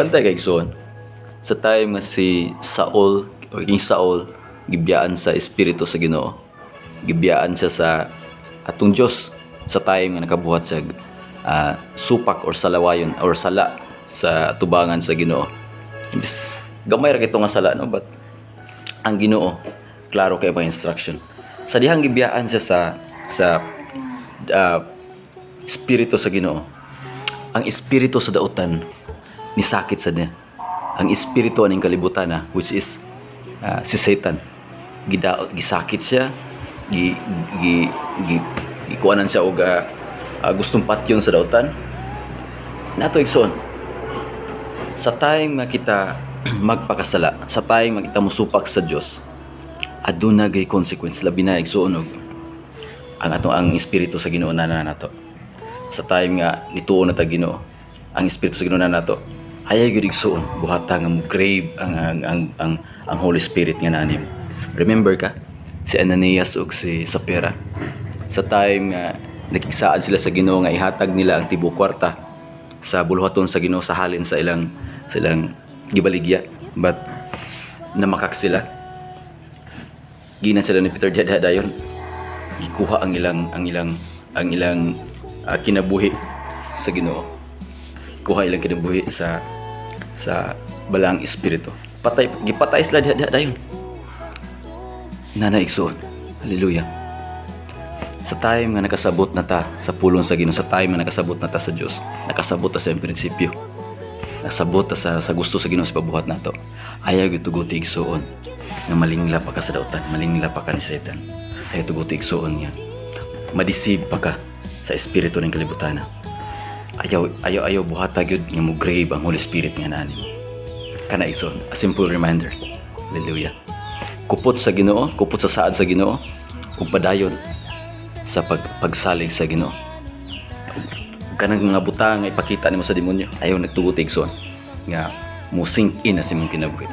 Bantay kay igsoon. Sa time nga si Saul o King Saul gibiyaan sa espiritu sa Ginoo. Gibiyaan siya sa atong Dios sa time nga nakabuhat sa supak or salawayon or sala sa tubangan sa Ginoo. Gamay ra kay nga sala no, but ang Ginoo klaro kay pa instruction. Sa dihang gibiyaan siya sa espiritu sa Ginoo. Ang espiritu sa dautan ni sakit sa niya. Ang espiritu aning kalibutan which is si Satan. Gidaot, gisakit siya, gikuanan siya og gustong patyon sa dautan. Nato igsoon. Sa time nga kita magpakasala, sa time nga kita musupak sa Dios, aduna gay consequence labi na igsoon og ang espiritu sa Ginoo na nato. Sa time nga nituon na ta Ginoo, ang espiritu sa Ginoo na nato, hayay gyud igsoon buhata nga mo grave ang Holy Spirit nga nanim. Remember ka si Ananias ug si Sapphira sa time nga nakigsaad sila sa Ginoo nga ihatag nila ang tibuok kwarta sa buluhaton sa Ginoo sa halin sa ilang gibaligya, but namakak sila. Gina sila ni Peter dayon ikuha ang ilang kinabuhi sa Ginoo. Kuha ilang kinabuhi sa balang espiritu. Gipatay sila dayon. Nanay igsoon. Hallelujah. Sa time nga nakasabot na ta sa pulong sa Ginoo, sa time nga nakasabot na ta sa Dios, nakasabot ta sa prinsipyo. Nakasabot ta sa gusto sa Ginoo sa pabuhat nato. Ayaw gyud tuguti igsoon nga malingla pa ka sa dautan, malingla pa ka ni Satan. Ayaw tuguti igsoon nga madisib pa ka sa espiritu ng kalibutan. Ayaw buhata gyud nga mo grave ang Holy Spirit nga nani. Kana igsoon, a simple reminder. Hallelujah. Kupot sa Ginoo, kupot sa saad sa Ginoo, ug padayon sa pagsalig sa Ginoo. Kanang mga butang nga ipakita nimo sa demonyo, ayaw nagtugot igsoon nga mo sink in na sa imong kinabuhi.